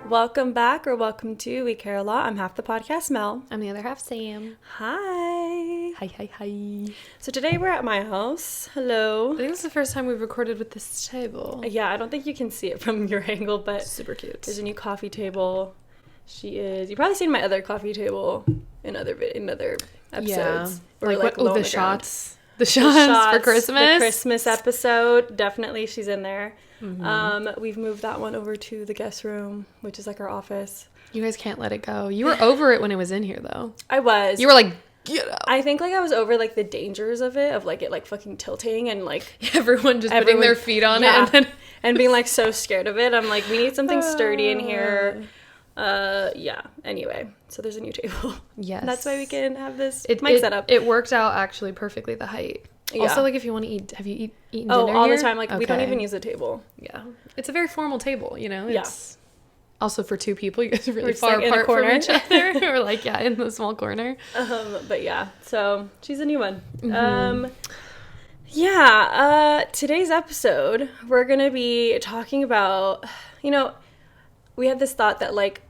Welcome back, or welcome to We Care a Lot. I'm half the podcast, Mel. I'm the other half, Sam. Hi. Hi. So today we're at my house. Hello. I think this is the first time we've recorded with this table. Yeah, I don't think you can see it from your angle, but super cute. There's a new coffee table. You've probably seen my other coffee table in other episodes. Yeah. Or like low on the the shots. The shots for Christmas. The Christmas episode. Definitely she's in there. Mm-hmm. We've moved that one over to the guest room, which is like our office. You guys can't let it go. You were over it when it was in here, though. I was. You were like, get out. I think like I was over like the dangers of it, of like it like fucking tilting and like everyone putting their feet on it and being like so scared of it. I'm like, we need something sturdy in here. Yeah. Anyway, so there's a new table. Yes. And that's why we can have this mic setup. It worked out actually perfectly, the height. Yeah. Also, like, if you want to eat, have you eaten dinner all here? the time. Like, okay. We don't even use the table. Yeah. It's a very formal table, you know? It's also for two people. You guys are really we're far like apart from each other. We're like, in the small corner. But yeah, so she's a new one. Mm-hmm. Today's episode, we're going to be talking about, we had this thought that, like,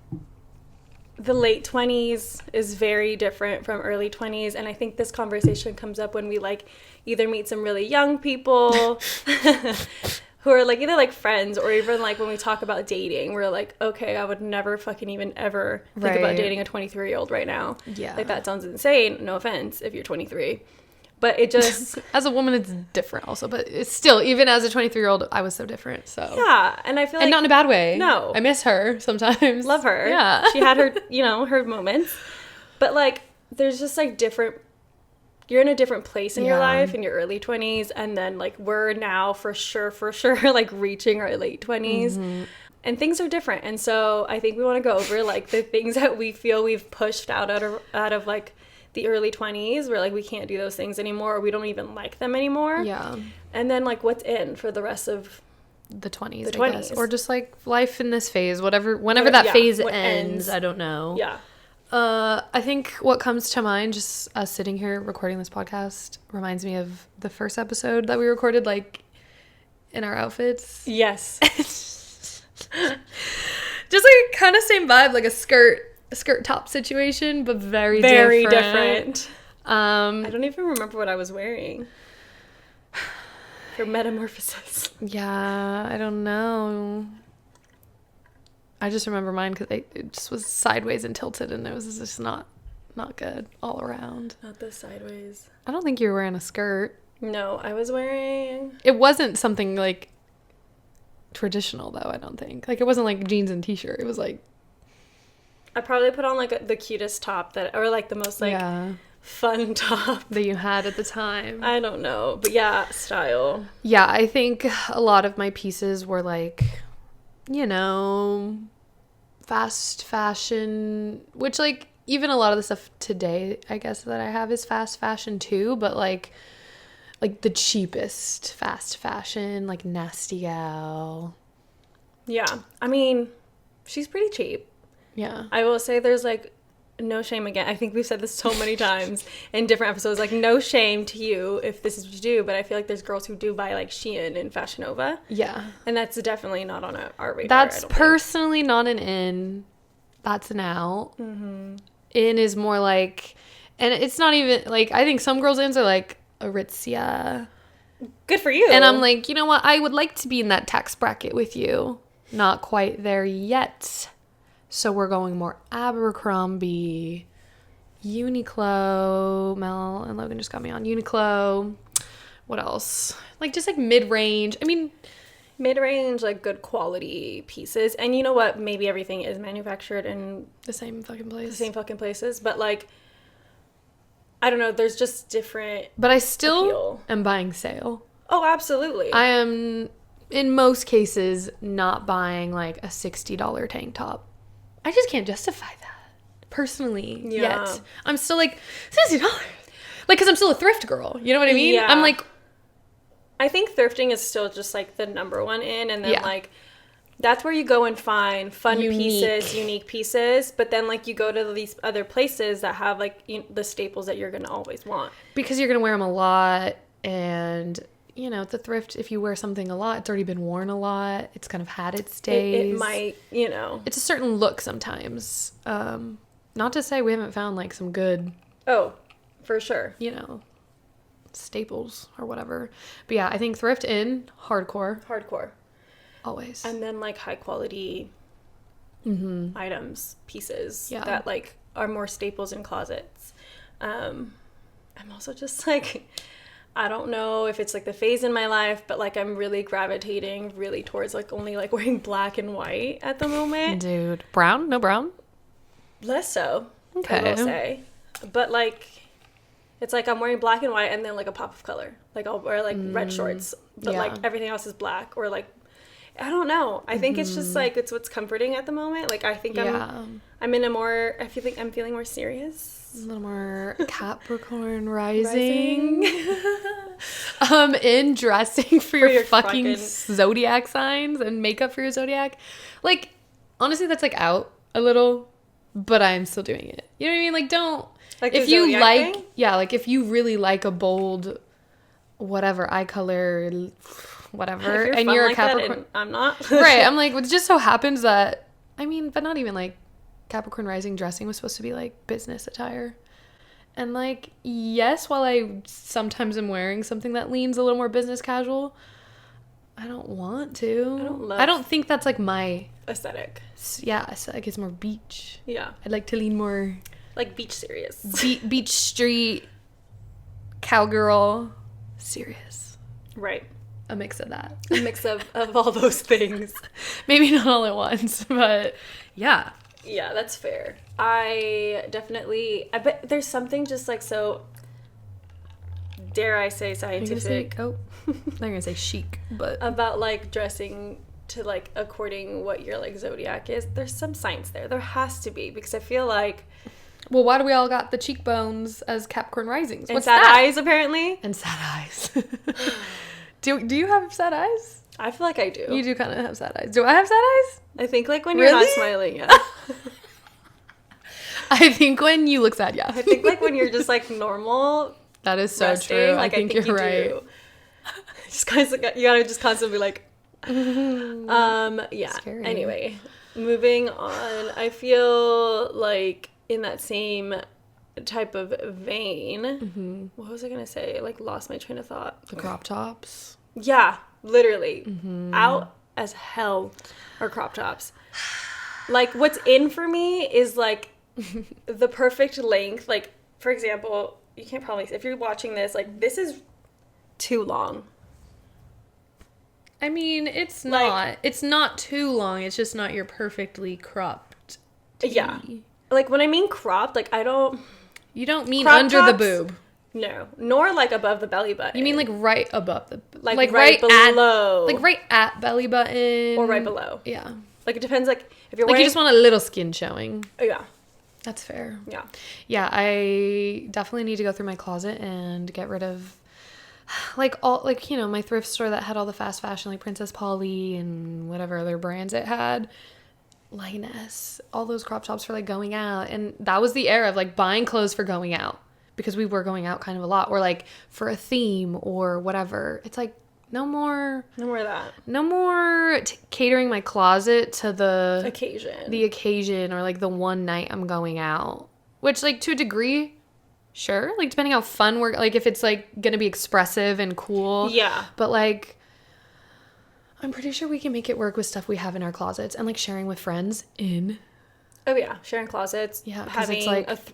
the late 20s is very different from early 20s, and I think this conversation comes up when we, like, either meet some really young people who are, like, either, like, friends, or even, like, when we talk about dating, we're like, okay, I would never fucking even ever think about dating a 23-year-old right now. Yeah. Like, that sounds insane. No offense if you're 23. But it just... As a woman, it's different also. But it's still, even as a 23-year-old, I was so different, so... Yeah, and I feel like... And not in a bad way. No. I miss her sometimes. Love her. Yeah. She had her, her moments. But, like, there's just, like, different... You're in a different place in your life in your early 20s. And then, like, we're now for sure, like, reaching our late 20s. Mm-hmm. And things are different. And so I think we want to go over, like, the things that we feel we've pushed out of like, the early 20s, where, like, we can't do those things anymore, or we don't even like them anymore. Yeah. And then, like, what's in for the rest of the 20s, I guess. Or just, like, life in this phase, whenever that phase ends, I don't know. Yeah. I think what comes to mind, just us sitting here recording this podcast, reminds me of the first episode that we recorded, like, in our outfits. Yes. Just, like, kind of same vibe, like a skirt top situation, but very different. I don't even remember what I was wearing for Metamorphosis. Yeah, I don't know. I just remember mine because it just was sideways and tilted, and it was just not good all around. Not the sideways. I don't think you were wearing a skirt. No, I was wearing... It wasn't something, like, traditional, though, I don't think. Like, it wasn't, like, jeans and t-shirt. It was, like... I probably put on, like, the cutest top or, like, the most, like, fun top. That you had at the time. I don't know. But, yeah, style. Yeah, I think a lot of my pieces were, like, fast fashion, which, like, even a lot of the stuff today, I guess, that I have is fast fashion, too. But, like the cheapest fast fashion, like, Nasty Gal. Yeah. I mean, she's pretty cheap. Yeah. I will say there's, like, no shame again. I think we've said this so many times in different episodes. Like, no shame to you if this is what you do. But I feel like there's girls who do buy, like, Shein and Fashion Nova. Yeah. And that's definitely not on our radar. That's personally not an in. That's an out. Mm-hmm. In is more like... And it's not even... Like, I think some girls' ins are, like, Aritzia. Good for you. And I'm like, you know what? I would like to be in that tax bracket with you. Not quite there yet. So we're going more Abercrombie, Uniqlo. Mel and Logan just got me on Uniqlo. What else? Like, just, like, mid-range. I mean... Mid-range, like, good quality pieces. And you know what? Maybe everything is manufactured in... The same fucking places. But, like, I don't know. There's just different But I still appeal. Am buying sale. Oh, absolutely. I am, in most cases, not buying, like, a $60 tank top. I just can't justify that, personally, yet. I'm still, like, $60. Like, because I'm still a thrift girl. You know what I mean? Yeah. I'm, like... I think thrifting is still just, like, the number one in. And then, like, that's where you go and find fun pieces, unique pieces. But then, like, you go to these other places that have, like, the staples that you're going to always want. Because you're going to wear them a lot. And you know, the thrift, if you wear something a lot, it's already been worn a lot. It's kind of had its days. It might, you know. It's a certain look sometimes. Not to say we haven't found like some good, Oh, for sure. you know, staples or whatever. But yeah, I think thrift in, hardcore. Hardcore. Always. And then like high quality items, pieces that like are more staples in closets. I'm also just like, I don't know if it's like the phase in my life, but like I'm really gravitating really towards like only like wearing black and white at the moment. Dude. Brown? No brown? Less so, Okay. I will say. But like, it's like I'm wearing black and white and then like a pop of color. Like I'll wear like red shorts, but like everything else is black, or like, I don't know. I think it's just like, it's what's comforting at the moment. Like I think I'm in a more, I feel like I'm feeling more serious. A little more Capricorn rising. In dressing for your fucking zodiac signs and makeup for your zodiac. Like, honestly, that's like out a little, but I'm still doing it. You know what I mean? Like, don't, like if you like, thing? Yeah, like if you really like a bold, whatever, eye color, whatever, and you're like a Capricorn. I'm not. Right. I'm like, it just so happens that, I mean, but not even like, Capricorn rising dressing was supposed to be like business attire, and like, yes, while I sometimes am wearing something that leans a little more business casual, I don't want to. I don't think that's like my aesthetic. Yeah, like it's more beach. Yeah, I'd like to lean more like beach serious. Beach street cowgirl serious. Right. A mix of that. A mix of all those things. Maybe not all at once, but yeah. Yeah, that's fair. I bet there's something just like, so, dare I say, scientific. I'm gonna say chic, but about like dressing to like according what your like zodiac is. There's some science there. There has to be, because I feel like, well, why do we all got the cheekbones as Capricorn risings? What's sad that? Eyes, apparently. And sad eyes. Do you have sad eyes? I feel like I do. You do kind of have sad eyes. Do I have sad eyes? I think like when you're not smiling, yeah. I think when you look sad, yeah. I think like when you're just like normal. That is so true. Like, I think you're right. Just constantly, you gotta just constantly be like, yeah. Scary. Anyway, moving on. I feel like in that same type of vein, what was I gonna say? Like, lost my train of thought. The crop tops. Yeah, literally. Out as hell are crop tops. Like, what's in for me is like the perfect length. Like, for example, you can't probably, if you're watching this, like, this is too long. I mean, it's not too long. It's just not your perfectly cropped tee. Yeah. Like, when I mean cropped, like, you don't mean under tops, the boob. No. Nor, like, above the belly button. You mean, like, right above the... Like right below. Like, right at belly button. Or right below. Yeah. Like, it depends, like, if you're like, wearing... you just want a little skin showing. Oh, yeah. That's fair. Yeah. Yeah, I definitely need to go through my closet and get rid of, like, all, like, you know, my thrift store that had all the fast fashion, like Princess Polly and whatever other brands it had. Lioness, all those crop tops for like going out, and that was the era of like buying clothes for going out, because we were going out kind of a lot, or like for a theme or whatever. It's like no more of that. No more catering my closet to the occasion or like the one night I'm going out, which, like, to a degree, sure, like depending how fun we're, like, if it's like gonna be expressive and cool, yeah, but like I'm pretty sure we can make it work with stuff we have in our closets and like sharing with friends in. Oh yeah, sharing closets. Yeah, having it's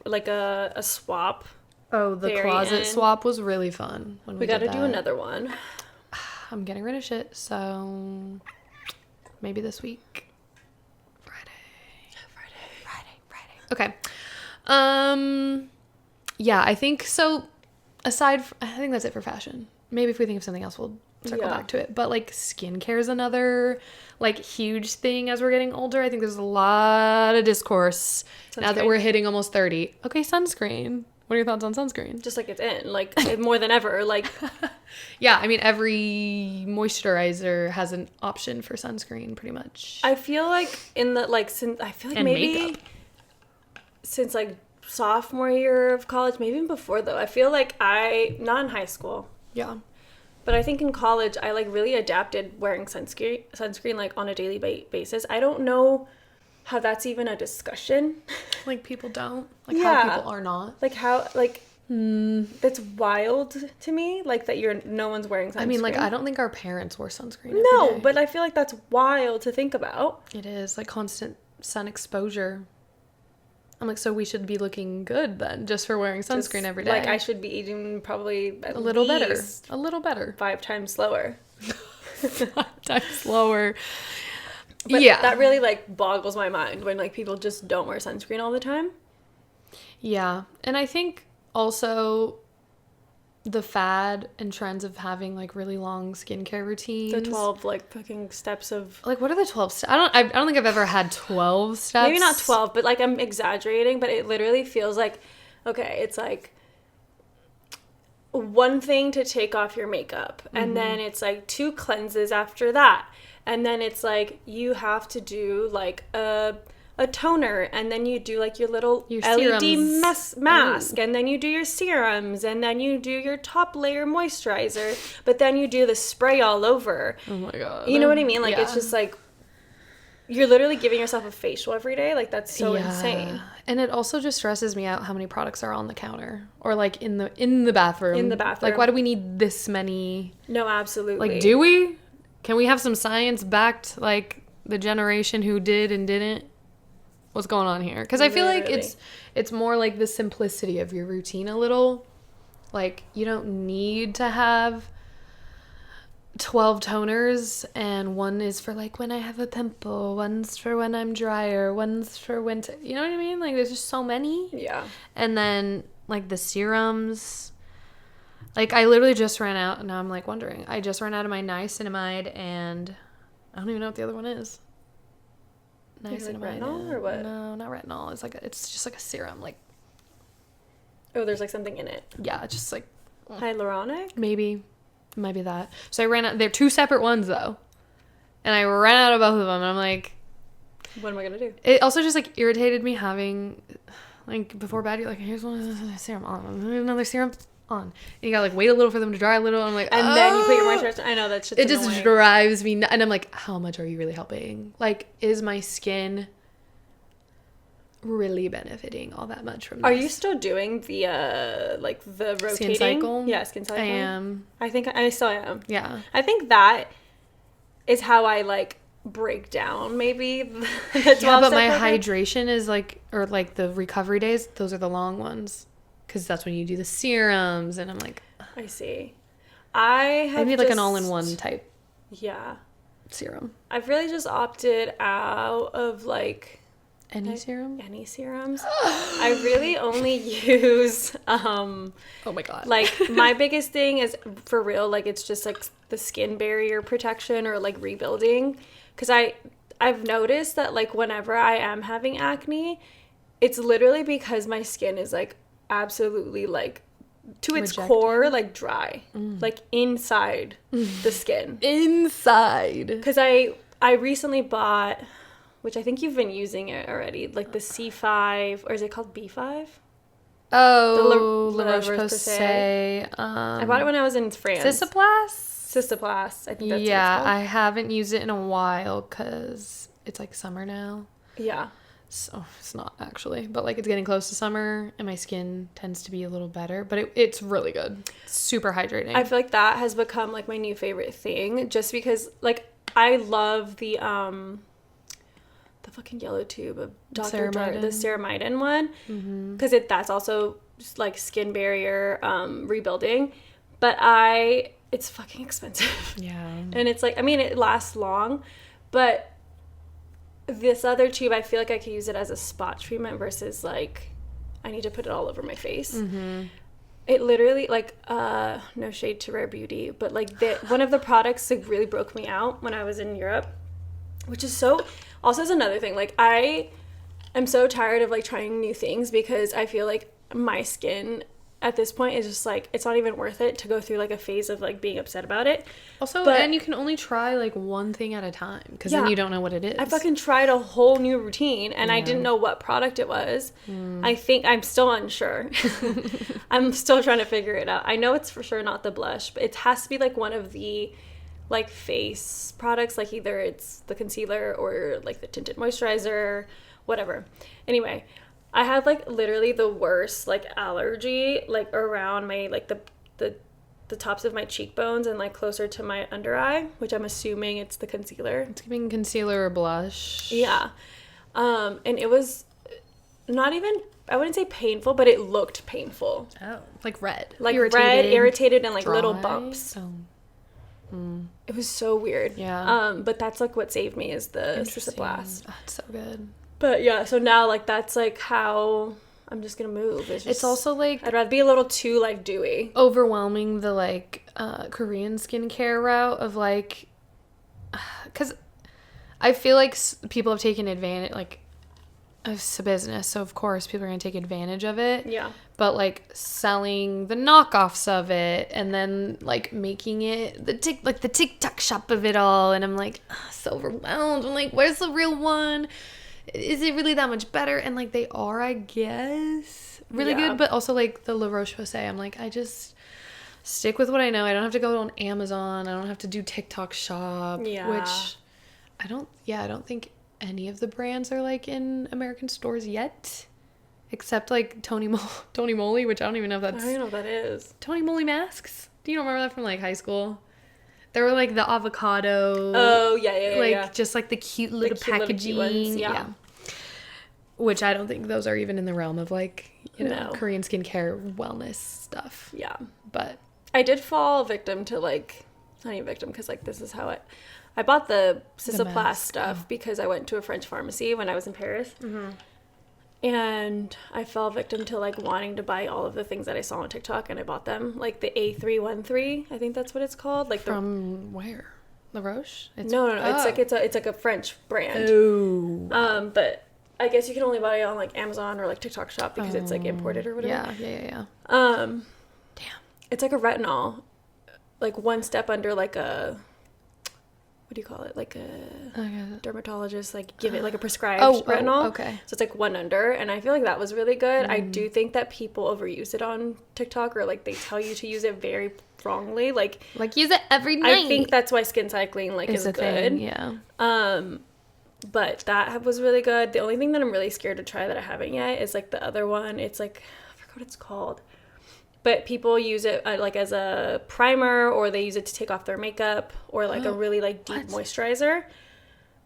like a swap. Oh, the closet swap was really fun. When we got to do another one. I'm getting rid of shit, so maybe this week. Friday. Okay. Yeah, I think so. I think that's it for fashion. Maybe if we think of something else, we'll circle back to it. But like skincare is another like huge thing as we're getting older. I think there's a lot of discourse now that we're hitting almost 30. Okay, sunscreen. What are your thoughts on sunscreen? Just like it's in, like more than ever. Like, yeah, I mean every moisturizer has an option for sunscreen, pretty much. I feel like since like sophomore year of college, maybe even before though. I feel like not in high school. Yeah. But I think in college, I like really adapted wearing sunscreen like on a daily basis. I don't know how that's even a discussion. Like people don't. Like Yeah. how people are not. Like how, like, that's wild to me. Like that no one's wearing sunscreen. I mean, like I don't think our parents wore sunscreen every No, day. but I feel like that's wild to think about. It is like constant sun exposure. I'm like, so we should be looking good then, just for wearing sunscreen every day. Like I should be eating probably a little better. 5 times slower. 5 times slower. But yeah, that really like boggles my mind when like people just don't wear sunscreen all the time. Yeah, and I think also the fad and trends of having like really long skincare routines. The 12 like fucking steps of, like, what are the 12 steps? I don't think I've ever had 12 steps. maybe not 12, but like I'm exaggerating, but it literally feels like, okay, it's like one thing to take off your makeup, and then it's like 2 cleanses after that, and then it's like you have to do like a toner, and then you do like your little LED mask, and then you do your serums, and then you do your top layer moisturizer, but then you do the spray all over. Oh my god. You know what I mean? Like, Yeah. it's just like you're literally giving yourself a facial every day. Like, that's so insane. And it also just stresses me out how many products are on the counter or like in the bathroom. In the bathroom. Like, why do we need this many? No, absolutely. Like, do we? Can we have some science backed, like the generation who did and didn't? What's going on here? Because I feel like it's more like the simplicity of your routine a little. Like, you don't need to have 12 toners, and one is for like when I have a pimple, one's for when I'm drier, one's for winter. You know what I mean? Like, there's just so many. Yeah. And then like the serums. Like, I literally just ran out, and now I'm like wondering. I just ran out of my niacinamide, and I don't even know what the other one is. Niacinamide, retinol or what? No, not retinol. It's just like a serum. Like, oh, there's like something in it. yeah, it's just like Hyaluronic? maybe it might be that. So I ran out. They're 2 separate ones though, and I ran out of both of them. And I'm like, what am I gonna do? it also just like irritated me having like before bed. You're like, here's one serum on, another serum on. And you gotta like wait a little for them to dry a little. I'm like, And then you put your moisturizer. I know, that's just it just drives me and I'm like, how much are you really helping? Like, is my skin really benefiting all that much from this? Are you still doing the like the rotating skin cycle? Yeah, skin cycle. I am. I think I still am. Yeah. I think that is how I like break down maybe the 12 Yeah, but step my program. hydration is like, or like the recovery days, those are the long ones. Because that's when you do the serums, and I'm like, I see. I I need like an all-in-one type Yeah. serum. I've really just opted out of like Any serum? any serums. I really only use Oh my god. like my biggest thing is for real, like it's just like the skin barrier protection or like rebuilding, because I've noticed that like whenever I am having acne, it's literally because my skin is like absolutely like to its core like dry, like inside the skin. Inside. Because I recently bought, which I think you've been using it already, like the C5, or is it called B5? Oh, La La Roche-Posay. Roche-Posay. I bought it when I was in France. Cistoplast, I think that's what it's called. I haven't used it in a while because it's like summer now. Yeah. So it's not actually, but like it's getting close to summer and my skin tends to be a little better, but it's really good. Super hydrating. I feel like that has become like my new favorite thing, just because like I love the fucking yellow tube of Dr. Jart, the ceramidin one, because that's also just like skin barrier rebuilding, but it's fucking expensive. Yeah. And it's like, I mean, it lasts long, but this other tube, I feel like I could use it as a spot treatment versus like I need to put it all over my face. It literally, like, no shade to Rare Beauty, but like one of the products like really broke me out when I was in Europe, which is also is another thing. Like, I am so tired of like trying new things because I feel like my skin at this point it's just like it's not even worth it to go through like a phase of like being upset about it. Also, but, and you can only try like one thing at a time because then you don't know what it is. I fucking tried a whole new routine and I didn't know what product it was. I think I'm still unsure. I'm still trying to figure it out. I know it's for sure not the blush, but it has to be like one of the like face products, like either it's the concealer or like the tinted moisturizer, whatever. Anyway, I had like literally the worst like allergy like around my like the tops of my cheekbones and like closer to my under eye, which I'm assuming it's the concealer. It's giving concealer or blush. Yeah. And it was not even, I wouldn't say painful, but it looked painful. Oh, like red. Like irritated and like dry. little bumps. Oh. It was so weird. Yeah. But that's like what saved me is the Sister Blast. Oh, it's so good. But yeah, so now like that's like how I'm just gonna move. It's also like I'd rather be a little too like dewy. Overwhelming the like Korean skincare route of like, because I feel like people have taken advantage, like it's a business, so of course people are gonna take advantage of it. Yeah. But like selling the knockoffs of it and then like making it the TikTok shop of it all, and I'm like so overwhelmed. I'm like, where's the real one? Is it really that much better? And like they are, I guess, really good, but also like the La Roche-Posay, I'm like, I just stick with what I know. I don't have to go on Amazon. I don't have to do TikTok shop, which I don't think any of the brands are like in American stores yet, except like Tony Moly, which I don't even know if that's. I don't even know what that is. Tony Moly masks. Do you remember that from like high school? They were like the avocado. Oh yeah, like just like the cute little packaging. Little cute ones, yeah. Which I don't think those are even in the realm of like, you know, No. Korean skincare wellness stuff. Yeah. But I did fall victim to like, not even victim, because like this is how I bought the Sisoplast stuff because I went to a French pharmacy when I was in Paris. Mm-hmm. And I fell victim to like wanting to buy all of the things that I saw on TikTok, and I bought them. Like the A313, I think that's what it's called. Like from where? La Roche? No. It's like a French brand. Oh. But I guess you can only buy it on like Amazon or like TikTok shop because it's like imported or whatever. Yeah. Damn. It's like a retinol, like one step under like a, what do you call it? Like a dermatologist, like give it like a prescribed retinol. Okay. So it's like one under, and I feel like that was really good. I do think that people overuse it on TikTok, or like they tell you to use it very wrongly. Like use it every night. I think that's why skin cycling like is good. Thing, yeah. But that was really good. The only thing that I'm really scared to try that I haven't yet is like the other one. It's like, I forgot what it's called. But people use it like as a primer, or they use it to take off their makeup, or like a really like deep moisturizer.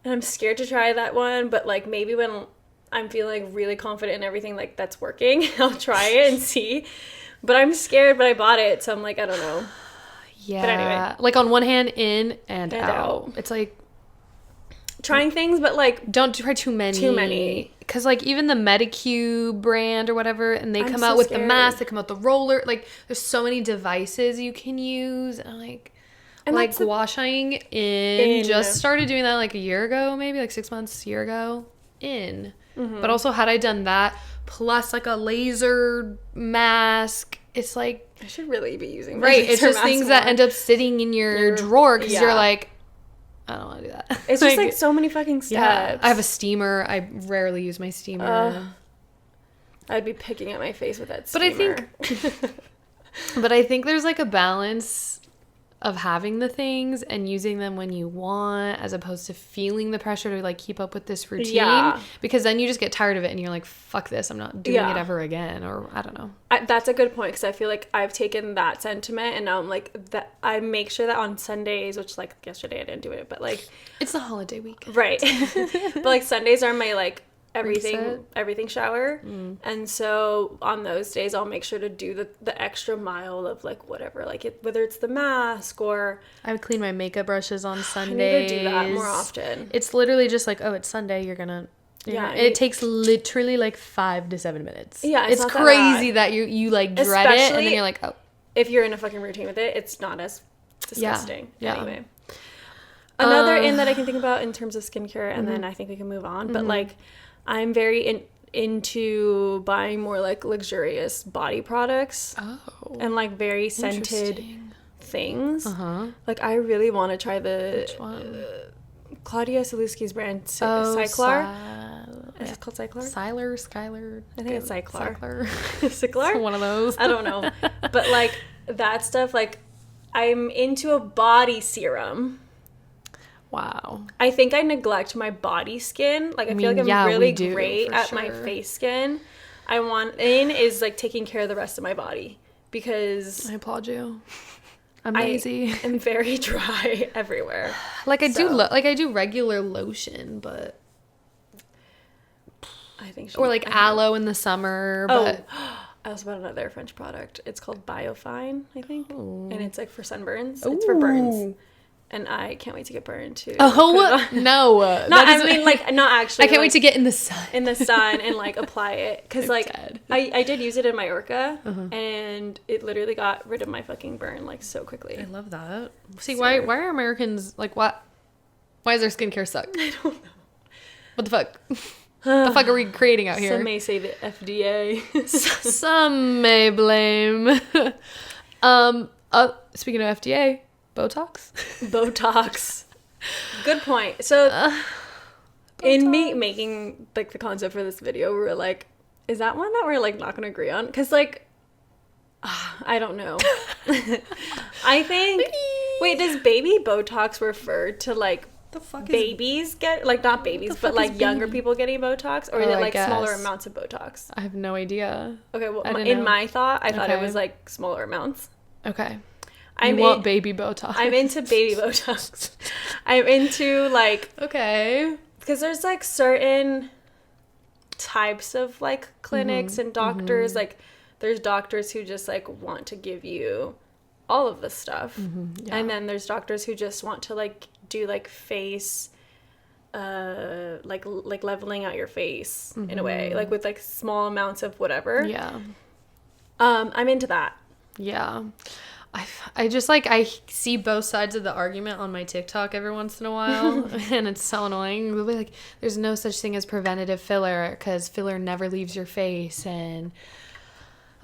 And I'm scared to try that one, but like maybe when I'm feeling like really confident in everything like that's working, I'll try it and see. But I'm scared, but I bought it, so I'm like, I don't know. Yeah. But anyway. Like on one hand, in and out. It's like trying things, but like don't try too many, because like even the Medicube brand or whatever, and they come out with the mask, they come out the roller, like there's so many devices you can use, and I'm like, and like gua shaing in just started doing that like a year ago, maybe like 6 months, year ago but also had I done that plus like a laser mask, it's like I should really be using it's just things that end up sitting in your drawer because you're like, I don't want to do that. It's just like so many fucking steps. Yeah. I have a steamer. I rarely use my steamer. I'd be picking at my face with that steamer. But I think there's like a balance of having the things and using them when you want, as opposed to feeling the pressure to like keep up with this routine. Yeah. Because then you just get tired of it and you're like, fuck this, I'm not doing it ever again, or I don't know. That's a good point, because I feel like I've taken that sentiment and now I'm like, that I make sure that on Sundays, which like yesterday I didn't do it, but like it's the holiday week, right? But like Sundays are my like everything shower, and so on those days I'll make sure to do the extra mile of like whatever, like whether it's the mask or I would clean my makeup brushes on Sundays. I need to do that more often. It's literally just like, oh, it's Sunday, you're gonna it takes literally like 5 to 7 minutes. Yeah, it's crazy that you like dread it, and then you're like, oh, if you're in a fucking routine with it, it's not as disgusting. Anyway, Another in that I can think about in terms of skincare, and then I think we can move on. But like, I'm very into buying more like luxurious body products and like very scented things. Like I really want to try the Claudia Saluski's brand Cyclar. Is it called Cyclar? Skylar. I think it's Cyclar. Cyclar? One of those. I don't know. But like that stuff, like I'm into a body serum. Wow. I think I neglect my body skin. Like I feel like I'm really great at my face skin. Is like taking care of the rest of my body because I applaud you. I'm lazy. I'm very dry everywhere. Like I do regular lotion, but I think or like aloe in the summer. But I also bought another French product. It's called Biofine, I think, and it's like for sunburns. It's for burns. And I can't wait to get burned too. Oh, no. I mean, like, not actually. I can't wait to get in the sun. And, like, apply it. Because, like, I did use it in Mallorca, and it literally got rid of my fucking burn, like, so quickly. I love that. See, why are Americans, like, what? Why does their skincare suck? I don't know. What the fuck? The fuck are we creating out here? Some may say the FDA. Some may blame. Speaking of FDA... Botox. Good point. So in me making like the concept for this video, we were like, is that one that we're like not gonna agree on? Because like I don't know. I think wait, does baby Botox refer to like the fuck babies get like not babies but like younger people getting Botox, or is it like smaller amounts of Botox? I have no idea. Okay, well in my thought I thought it was like smaller amounts. Okay. I want baby Botox. I'm into baby Botox. I'm into like because there's like certain types of like clinics and doctors. Like there's doctors who just like want to give you all of this stuff, and then there's doctors who just want to like do like face, like leveling out your face in a way, like with like small amounts of whatever. Yeah. I'm into that. Yeah. I just like I see both sides of the argument on my TikTok every once in a while and it's so annoying. They'll be like, there's no such thing as preventative filler because filler never leaves your face and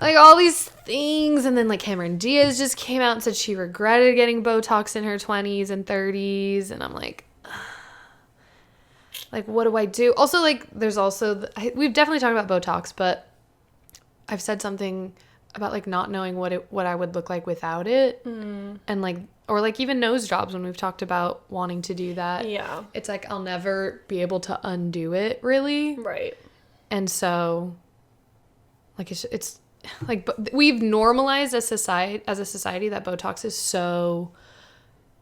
like all these things. And then like Cameron Diaz just came out and said she regretted getting Botox in her 20s and 30s, and I'm like what do I do? Also like there's also we've definitely talked about Botox, but I've said something about like not knowing what I would look like without it, and like or like even nose jobs when we've talked about wanting to do that. Yeah, it's like I'll never be able to undo it really, right? And so like it's like but we've normalized as a society that Botox is so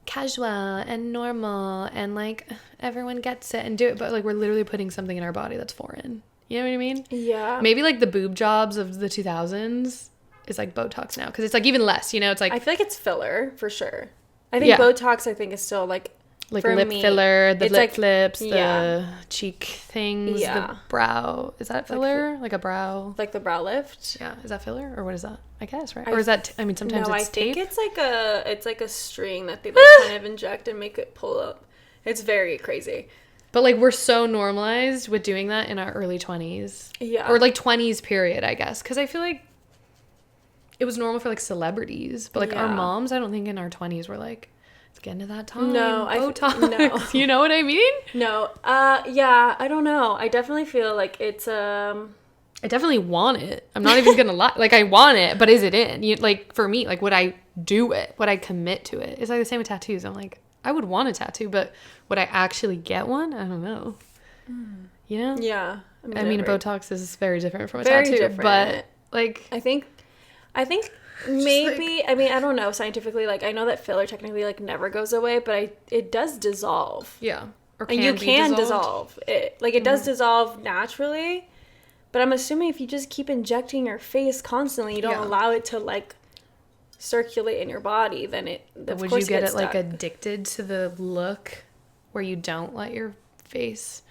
casual and normal and like everyone gets it and do it, but like we're literally putting something in our body that's foreign. You know what I mean? Yeah. Maybe like the boob jobs of the 2000s is like Botox now because it's like even less, you know. It's like I feel like it's filler for sure. I think Botox I think is still like lip filler, the lip like, flips, the cheek things, yeah. the brow. Is that filler? Like a brow? Like the brow lift? Yeah. Is that filler or what is that? I guess, right? Or is that? I mean, sometimes it's tape. I think it's like a string that they like kind of inject and make it pull up. It's very crazy. But like we're so normalized with doing that in our early 20s. Yeah. Or like 20s period, I guess, because I feel like it was normal for like celebrities, but like our moms, I don't think in our 20s were like, it's getting to that time. No, Botox. No. You know what I mean? No. Yeah, I don't know. I definitely feel like it's I definitely want it. I'm not even gonna lie. Like I want it, but is it in? Like for me, like would I do it? Would I commit to it? It's like the same with tattoos. I'm like, I would want a tattoo, but would I actually get one? I don't know. You know? Yeah. I mean, a Botox is very different from a tattoo, but like I think maybe like, I mean I don't know scientifically, like I know that filler technically like never goes away, but it does dissolve. Yeah. Or and you can dissolve it. Like it does dissolve naturally, but I'm assuming if you just keep injecting your face constantly, you don't allow it to like circulate in your body, then it would you get it stuck. Like addicted to the look where you don't let your face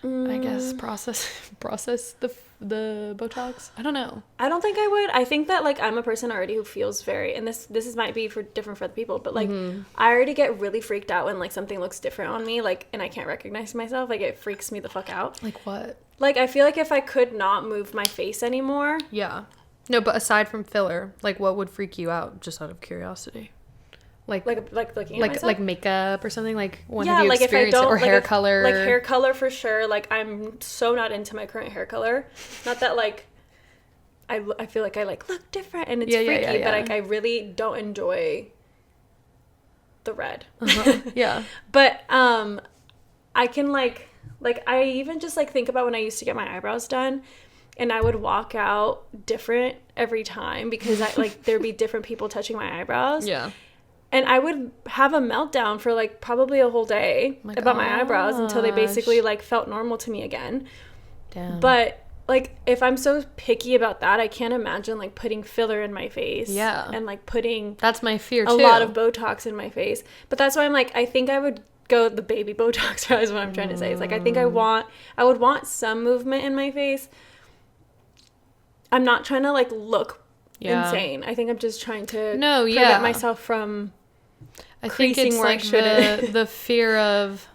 I guess process the the Botox? I don't know. I don't think I would. I think that like I'm a person already who feels very, and might be for different for other people, but like I already get really freaked out when like something looks different on me, like, and I can't recognize myself. Like it freaks me the fuck out. Like what? Like I feel like if I could not move my face anymore. Yeah. No, but aside from filler, like what would freak you out, just out of curiosity? Like looking at myself? Like makeup or something, like one yeah, of you like if I don't, or like hair if, color. like hair color for sure. Like I'm so not into my current hair color. Not that like I feel like I like look different and it's freaky, but like I really don't enjoy the red. Yeah. But I can like I even just like think about when I used to get my eyebrows done. And I would walk out different every time because I like there'd be different people touching my eyebrows. Yeah. And I would have a meltdown for like probably a whole day about my eyebrows until they basically like felt normal to me again. Damn. But like if I'm so picky about that, I can't imagine like putting filler in my face. Yeah. And like putting that's my fear too. A lot of Botox in my face. But that's why I'm like I think I would go the baby Botox route is what I'm trying to say. It's like I think I would want some movement in my face. I'm not trying to like look insane. I think I'm just trying to prevent myself from think it's like the fear of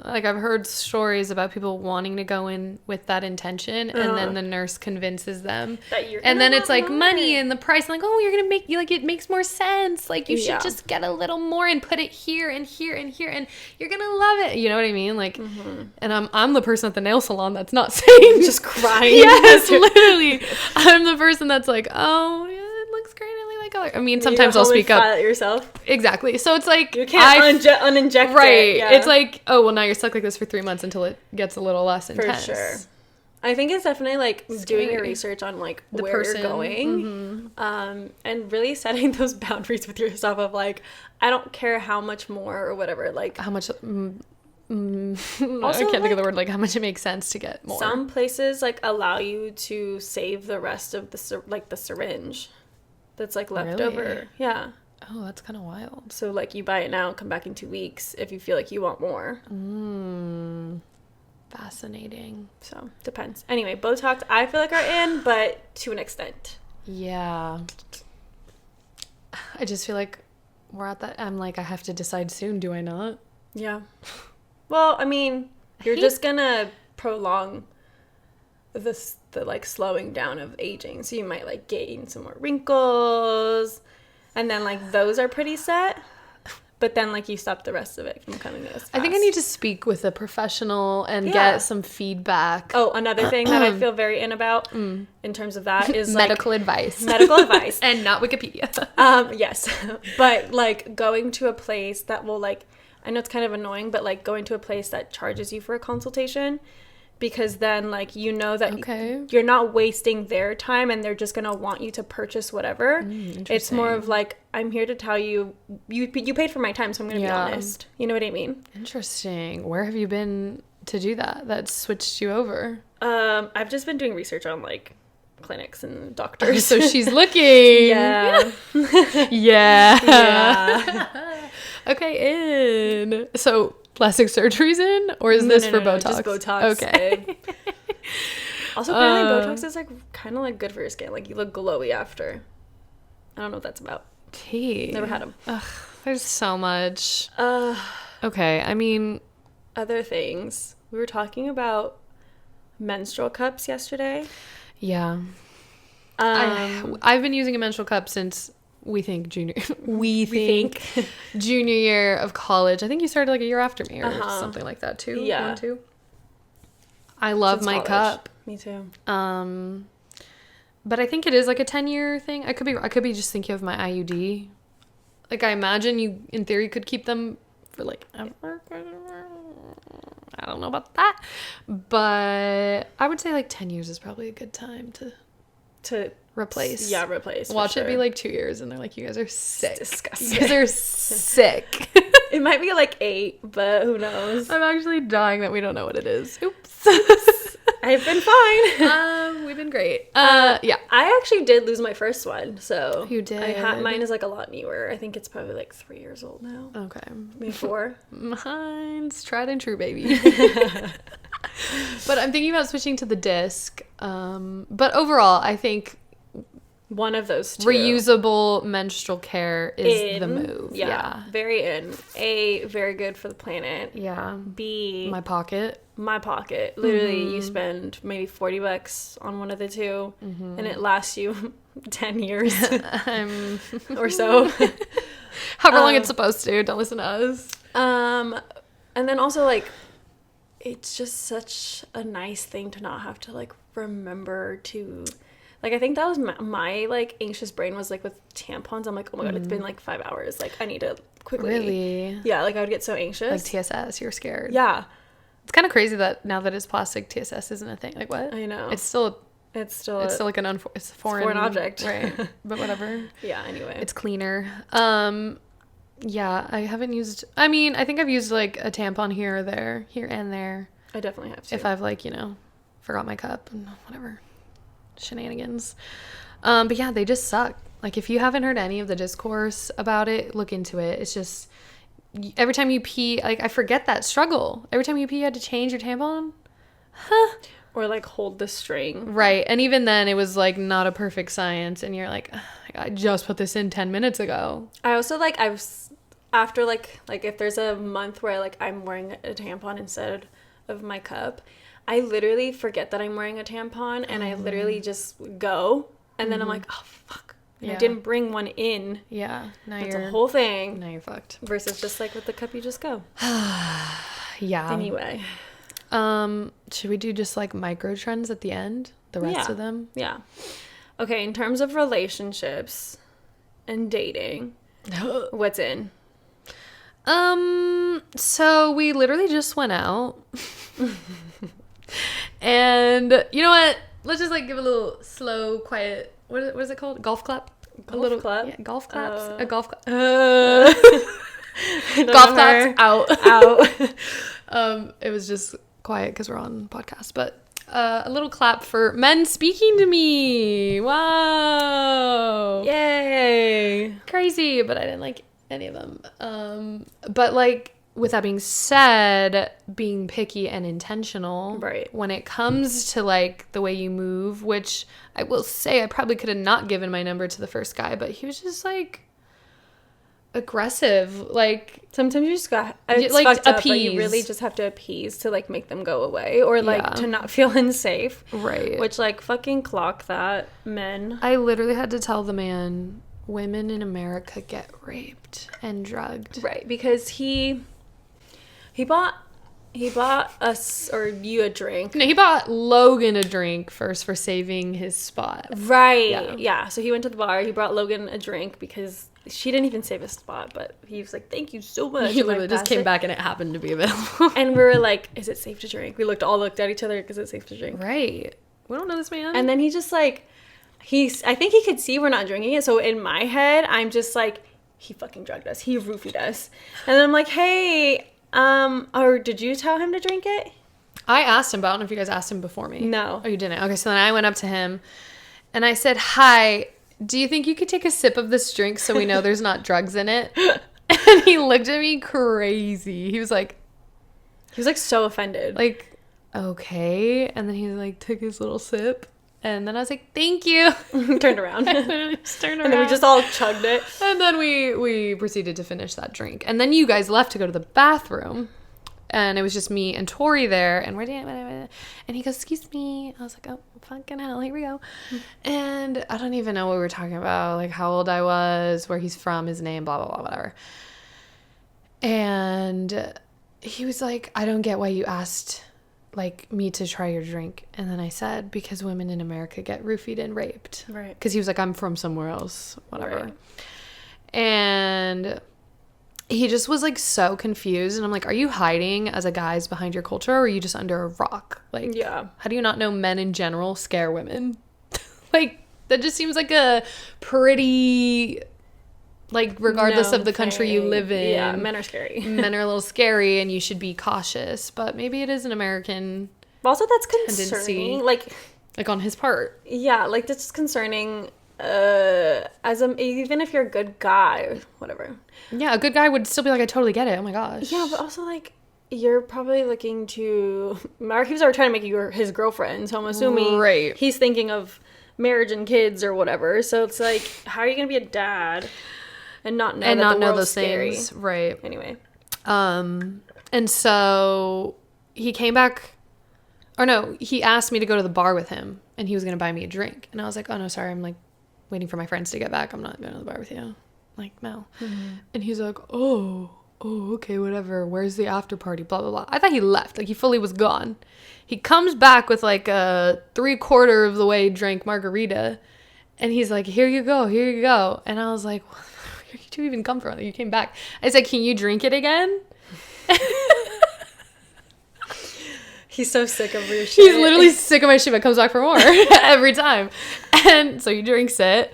like I've heard stories about people wanting to go in with that intention and then the nurse convinces them that you're and then it's like money and the price like oh you're gonna make you like it makes more sense like you should just get a little more and put it here and here and here and you're gonna love it, you know what I mean, like and I'm the person at the nail salon that's not saying just crying. Yes, literally I'm the person that's like oh yeah it looks great I like that color. I mean sometimes I'll speak up yourself. Exactly, so it's like you can't uninject right it. Yeah. It's like oh well now you're stuck like this for 3 months until it gets a little less intense. For sure. I think it's definitely like doing your research on like the where person. You're going, and really setting those boundaries with yourself of like I don't care how much more or whatever, like how much. Also, I can't think of the word like how much it makes sense to get more. Some places like allow you to save the rest of the syringe that's like left over. Yeah. Oh, that's kind of wild. So like you buy it now, come back in 2 weeks if you feel like you want more. Fascinating. So depends. Anyway, Botox I feel like are in, but to an extent. Yeah. I just feel like we're at that. I'm like I have to decide soon. Do I not? Yeah. Well, I mean, you're just gonna prolong the like slowing down of aging, so you might like gain some more wrinkles, and then like those are pretty set. But then, like, you stop the rest of it from coming as fast. I think I need to speak with a professional and get some feedback. Oh, another thing that I feel very in about in terms of that is medical advice. Medical advice. And not Wikipedia. Yes. But, like, going to a place that will, like, I know it's kind of annoying, but, like, going to a place that charges you for a consultation. Because then, like, you know that you're not wasting their time and they're just going to want you to purchase whatever. It's more of, like, I'm here to tell you, you paid for my time, so I'm going to be honest. You know what I mean? Interesting. Where have you been to do that? That switched you over? I've just been doing research on, like, clinics and doctors. So she's looking. Yeah. Yeah. Okay, in. So... plastic surgery's in, or is this for Botox? Just Botox. Okay. Also, apparently Botox is like kind of like good for your skin. Like you look glowy after. I don't know what that's about. Tea. Never had them. Ugh, there's so much. Okay, I mean, other things. We were talking about menstrual cups yesterday. Yeah. I've been using a menstrual cup since. We think junior year of college. I think you started like a year after me or something like that too. Yeah. 1, 2. I love my cup. Me too. But I think it is like a 10-year thing. I could be just thinking of my IUD. Like I imagine you in theory could keep them for like ever. I don't know about that. But I would say like 10 years is probably a good time to replace. Yeah, replace. Watch it be like 2 years and they're like, you guys are sick. It's disgusting. You guys are sick. It might be like 8, but who knows? I'm actually dying that we don't know what it is. Oops. I've been fine. We've been great. Yeah. I actually did lose my first one, so. You did? Mine is like a lot newer. I think it's probably like 3 years old now. Okay. Maybe 4. Mine's tried and true, baby. But I'm thinking about switching to the disc. But overall, I think one of those two. Reusable menstrual care is the move. Yeah. Very in. A, very good for the planet. Yeah. B, my pocket. Literally, you spend maybe $40 on one of the two, and it lasts you 10 years or so. However long it's supposed to. Don't listen to us. And then also, like, it's just such a nice thing to not have to, like, remember to... Like, I think that was my like, anxious brain was, like, with tampons. I'm like, oh, my God, it's been, like, 5 hours. Like, I need to quickly... Really? Yeah, like, I would get so anxious. Like TSS, you're scared. Yeah. It's kind of crazy that now that it's plastic, TSS isn't a thing. Like, what? I know. It's still like an it's a foreign object. Right. But whatever. Yeah, anyway. It's cleaner. Yeah, I haven't used... I mean, I think I've used, like, a tampon here and there. I definitely have to. If I've, like, forgot my cup and whatever. Shenanigans. But yeah, they just suck. Like, if you haven't heard any of the discourse about it, look into it. It's just... Every time you pee... Like, I forget that struggle. Every time you pee, you had to change your tampon? Huh? Or, like, hold the string. Right. And even then, it was, like, not a perfect science. And you're like, I just put this in 10 minutes ago. I also, like, after, like, if there's a month where, like, I'm wearing a tampon instead of my cup, I literally forget that I'm wearing a tampon, and I literally just go, and then I'm like, oh, fuck. And I didn't bring one in. Yeah. Now It's a whole thing. Now you're fucked. Versus just, like, with the cup, you just go. Yeah. Anyway. Should we do just, like, micro trends at the end? The rest of them? Yeah. Okay, in terms of relationships and dating, what's in? So we literally just went out. And you know what? Let's just, like, give a little slow, quiet, what is it called? Golf clap? Golf clap? Yeah, golf claps. A golf clap. Golf claps out. It was just quiet because we're on podcast, but a little clap for men speaking to me. Wow. Yay. Crazy, but I didn't like any of them. But, like, with that being said, being picky and intentional, right, when it comes to, like, the way you move, which I will say I probably could have not given my number to the first guy, but he was just, like, aggressive. Like, sometimes you just got like appease. Up, but you really just have to appease to, like, make them go away, or, like, to not feel unsafe. Right. Which, like, fucking clock that, men. I literally had to tell the man, women in America get raped and drugged. Right, because he bought us or you a drink. No, he bought Logan a drink first for saving his spot. Right. Yeah. So he went to the bar. He brought Logan a drink because she didn't even save his spot, but he was like, "Thank you so much." He literally just came back and it happened to be available. And we were like, "Is it safe to drink?" We all looked at each other. Is it safe to drink? Right. We don't know this man. And then he just, like, I think he could see we're not drinking it. So in my head, I'm just like, he fucking drugged us. He roofied us. And then I'm like, hey. Or did you tell him to drink it? I asked him, but I don't know if you guys asked him before me. No. Oh, you didn't? Okay, so then I went up to him and I said, hi, do you think you could take a sip of this drink so we know there's not drugs in it? And he looked at me crazy. He was like so offended. Like, okay. And then he, like, took his little sip. And then I was like, thank you. Turned around. I literally just turned around. And then we just all chugged it. And then we proceeded to finish that drink. And then you guys left to go to the bathroom. And it was just me and Tori there. And he goes, excuse me. I was like, oh, fucking hell, here we go. And I don't even know what we were talking about. Like, how old I was, where he's from, his name, blah, blah, blah, whatever. And he was like, I don't get why you asked, like, me to try your drink. And then I said, because women in America get roofied and raped. Right. Because he was like, I'm from somewhere else, whatever. Right. And he just was, like, so confused. And I'm like, are you hiding as a guy's behind your culture, or are you just under a rock? Like, yeah. How do you not know men in general scare women? Like, that just seems like a pretty... Like, regardless of the country you live in. Yeah, men are scary. Men are a little scary, and you should be cautious. But maybe it is an American also, that's tendency. concerning. Like, on his part. Yeah, like, that's concerning even if you're a good guy, whatever. Yeah, a good guy would still be like, I totally get it. Oh, my gosh. Yeah, but also, like, you're probably looking to... Mark keeps trying to make you his girlfriend, so I'm assuming Right. he's thinking of marriage and kids or whatever. So it's like, how are you going to be a dad and not know that the world's scary? Things? Right. Anyway. And so he came back, or no, he asked me to go to the bar with him, and he was going to buy me a drink. And I was like, oh, no, sorry, I'm, like, waiting for my friends to get back. I'm not going to the bar with you. Like, no. Mm-hmm. And he's like, oh, okay, whatever. Where's the after party? Blah, blah, blah. I thought he left. Like, he fully was gone. He comes back with, like, a 3/4 of the way drank margarita. And he's like, here you go. And I was like, where did you even come from? You came back. I said, can you drink it again? He's so sick of your shit. He's literally sick of my shit, but comes back for more every time. And so he drinks it,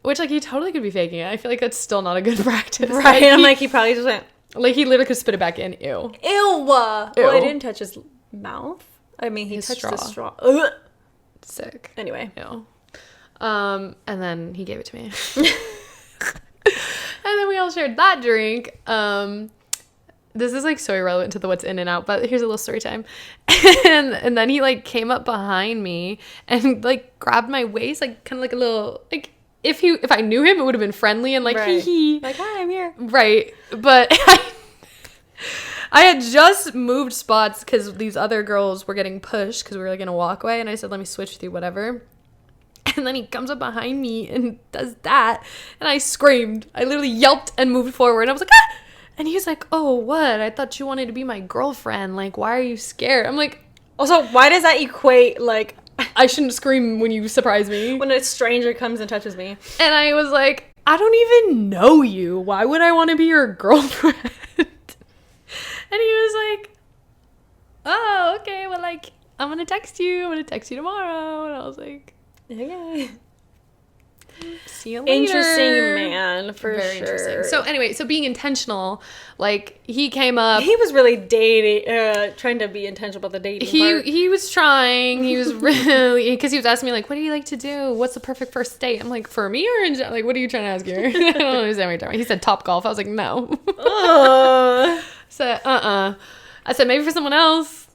which, like, he totally could be faking it. I feel like that's still not a good practice. Right. I'm like, he probably just went... Like, he literally could spit it back in. Ew. Ew. Well, I didn't touch his mouth. I mean, he touched the straw. Ugh. Sick. Anyway. Ew. And then he gave it to me. And then we all shared that drink. This is, like, so irrelevant to the what's in and out, but here's a little story time. And then he, like, came up behind me and, like, grabbed my waist, like, kind of like a little, like, if I knew him, it would have been friendly and, like, right. hee. Like, hi, I'm here. Right. But I had just moved spots because these other girls were getting pushed because we were, like, in a walkway, and I said, let me switch with you, whatever. And then he comes up behind me and does that, and I screamed. I literally yelped and moved forward, and I was like, ah! And he's like, oh, what? I thought you wanted to be my girlfriend. Like, why are you scared? I'm like... Also, why does that equate, like... I shouldn't scream when you surprise me. When a stranger comes and touches me. And I was like, I don't even know you. Why would I want to be your girlfriend? And he was like, oh, okay. Well, like, I'm going to text you. I'm going to text you tomorrow. And I was like... Okay. See you later. Interesting man, for Very sure. Interesting. So anyway, being intentional, like, he came up. He was really trying to be intentional about the dating part. He was trying. He was really, because he was asking me, like, what do you like to do? What's the perfect first date? I'm like, for me or in like, what are you trying to ask here? I don't understand what you're talking about. He said top golf. I was like, no. So, I said, maybe for someone else.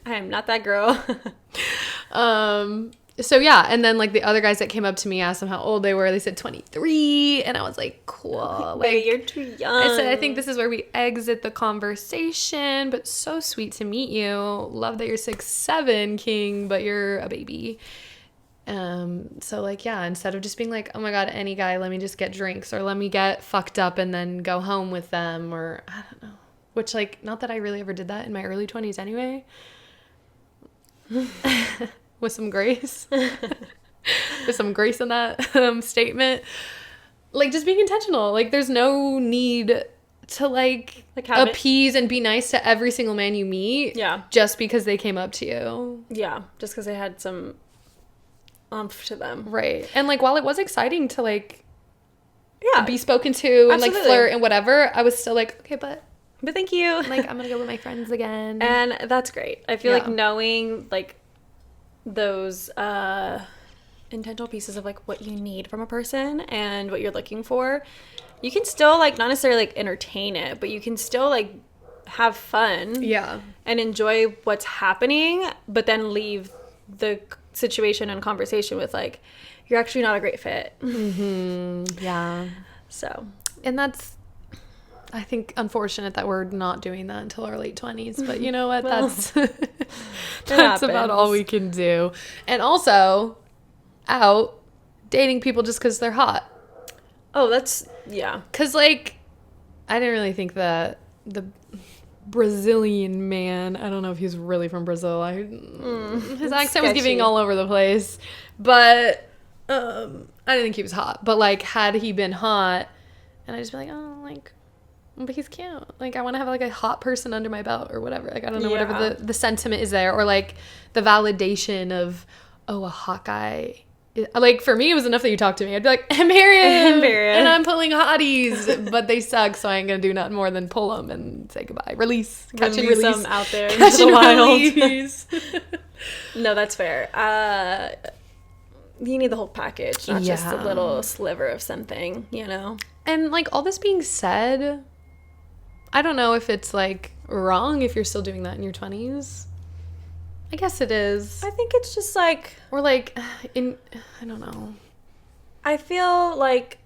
I am not that girl. So yeah, and then, like, the other guys that came up to me, asked them how old they were. They said 23, and I was like, cool. Like, wait, you're too young. I said, I think this is where we exit the conversation, but so sweet to meet you. Love that you're 6'7", king, but you're a baby. So, like, yeah, instead of just being like, oh my god, any guy, let me just get drinks, or let me get fucked up and then go home with them, or I don't know. Which, like, not that I really ever did that in my early 20s anyway. With some grace. With some grace in that statement. Like, just being intentional. Like, there's no need to, like appease and be nice to every single man you meet. Yeah. Just because they came up to you. Yeah. Just because they had some oomph to them. Right. And, like, while it was exciting to, like, yeah, be spoken to and, absolutely, like, flirt and whatever, I was still like, okay, but thank you. Like, I'm gonna go with my friends again. And that's great. I feel like knowing, like, those intentional pieces of, like, what you need from a person and what you're looking for, you can still, like, not necessarily, like, entertain it, but you can still, like, have fun. Yeah. And enjoy what's happening, but then leave the situation and conversation with, like, you're actually not a great fit. Mm-hmm. Yeah. So. And that's, I think, unfortunate that we're not doing that until our late 20s. But you know what? Well, that's about all we can do. And also, out dating people just because they're hot. Oh, that's, yeah. Because, like, I didn't really think that the Brazilian man, I don't know if he's really from Brazil. His accent was giving all over the place. But I didn't think he was hot. But, like, had he been hot, and I'd just be like, oh, like, but he's cute. Like, I want to have, like, a hot person under my belt or whatever. Like, I don't know, whatever the sentiment is there. Or, like, the validation of, oh, a hot guy. Like, for me, it was enough that you talked to me. I'd be like, I'm Harriet. And I'm pulling hotties. But they suck, so I ain't going to do nothing more than pull them and say goodbye. Release. Catch and release. Them out there into the wild. No, that's fair. You need the whole package, not just a little sliver of something, you know? And, like, all this being said, I don't know if it's like wrong if you're still doing that in your 20s. I guess it is. I think it's just like, Or like I don't know. I feel like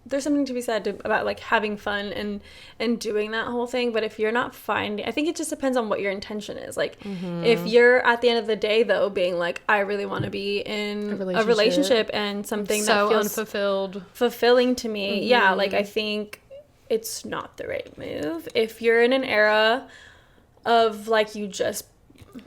there's something to be said about like having fun and doing that whole thing, but if you're not finding, I think it just depends on what your intention is. Like if you're at the end of the day though being like, I really want to be in a relationship and something so that feels unfulfilled, fulfilling to me, yeah, like I think it's not the right move. If you're in an era of like you just